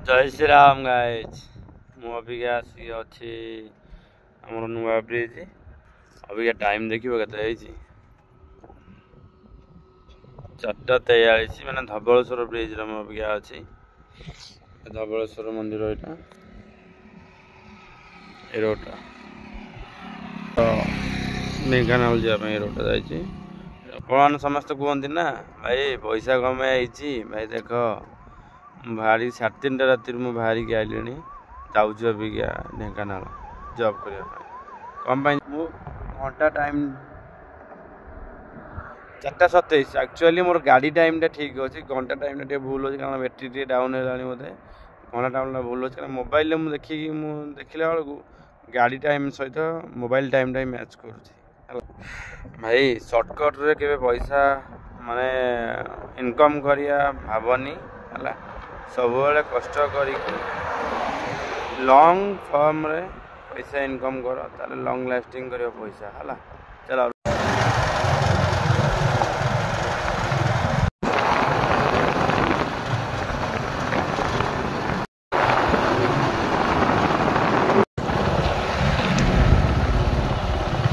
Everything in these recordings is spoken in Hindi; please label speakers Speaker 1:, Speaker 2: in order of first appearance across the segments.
Speaker 1: जय श्री राम गाइज मु अबिका आसिक अच्छी आम नुआ ब्रिज अबिका टाइम देखिए के 4:43 मैंने धवलेश्वर ब्रिज अबिका अच्छी धवलेश्वर मंदिर यहाँ ये रोडटा तो ढेंकानाल जावाई रोडटा जाए समस्त कहते ना भाई पैसा कमे भाई देख भारी 3:30 राति मुझे बाहरी आइली जाऊँ अबिका ढेंकानाल जॉब करने कम घंटा टाइम 4:27 एक्चुअली मोर गाड़ी टाइम ठीक अच्छे घंटा टाइम भूल अच्छे कारण बैटेरी डाउन है बोधे घंटा टाइम भूल अच्छे मोबाइल में देखिए देखला बेलू गाड़ी टाइम सहित मोबाइल टाइम मैच कर भाई सर्टकट रे के पैसा माने इनकम करिया भावनी है सब कष्ट कर लॉन्ग फॉर्म रे पैसा इनकम कर ताले लॉन्ग लास्टिंग कर पैसा है चलो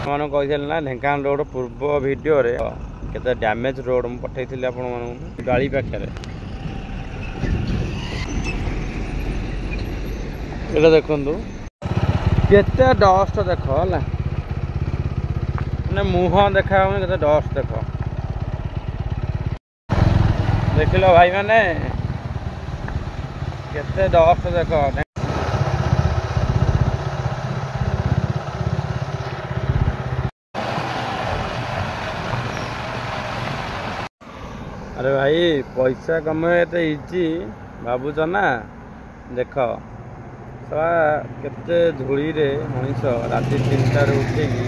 Speaker 1: मैंने कही ना ढेंकानाल रोड पूर्व वीडियो रे केते डैमेज रोड मु पठेई आपण गाड़ी पाखे ये देखु केते डस्ट देख है मुह देखा के डस्ट देख देख लो भाई मैंने केते डस्ट देख अरे भाई पैसा कमाए तो इजी भावुच ना देख केते धूली रे मनीष राति 3टार उठिकी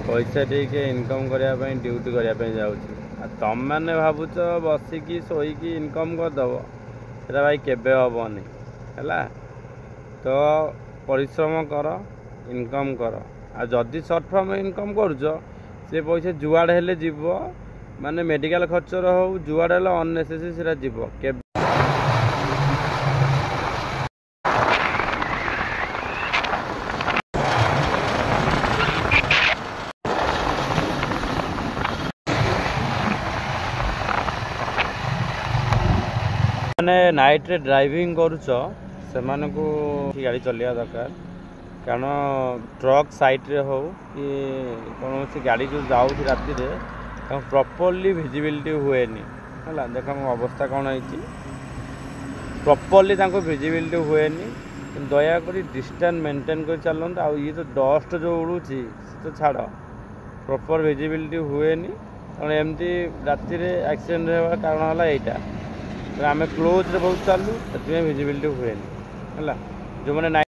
Speaker 1: पैसा टे इनकम करने ड्यूटी करने जाऊँ तुम मैंने भावुच बसिकी शोईकी इनकम करदेव से भाई केबे हेनी है तो परिश्रम कर इनकम कर आ जदि सर्ट फॉर्म इनकम करुच से पैसा जुआड़े हेले जीव माने मेडिकल खर्च हो जुआड़े अननेसेसरी से जीव के मैंने नाइट रे ड्राइविंग करुच से गाड़ी चलिया दरकार कारण ट्रक साइड रे हो कि कौन सी गाड़ी जो जाऊँ राति रे प्रॉपर्ली विजिबिलिटी हुए है देख मो अवस्था कौन है प्रॉपर्ली विजिबिलिटी हुए दयाकोरी डिस्टेंस मेंटेन कर चलते आ ये तो डस्ट जो उड़ू तो छाड़ प्रॉपर विजिबिलिटी हुए कारण एमती राति एक्सीडेंट होगा कारण है यहाँ आम क्लोज रे बहुत चलू से विजिबिलिटी हुए है जो मैंने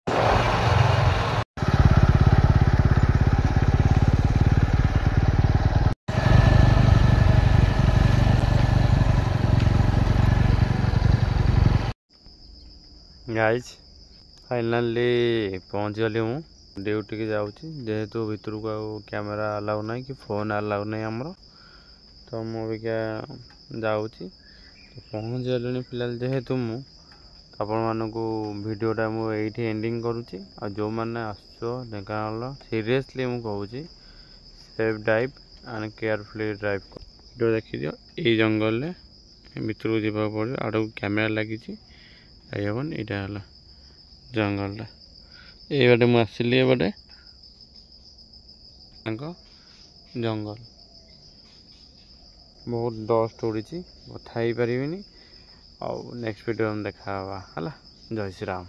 Speaker 1: गाइज फाइनाली पहुँच गली हूँ ड्यूटी की जाऊँ जेहेतु भितर को कैमेरा अलाउ ना कि फोन अलाउ ना आमर तो मुझे क्या जाऊँ पहुँच गली फिलहाल जेहेतु मु आपण मानक वीडियोटा मुझे एंडिंग करुँची आ जो मैंने आस ढेंकानाल सीरियसली मुझे कहूँ safe drive and carefully drive video देखी दियो ये जंगल भितर को जावाक पड़ो आड़ कैमेरा लगी हेन यहाँ जंगलटा ये बाटे मुझे आसली बाटे जंगल बहुत डस्ट उड़ी कथा ही पारि आ नेक्स्ट वीडियो में देखा है जय श्री राम।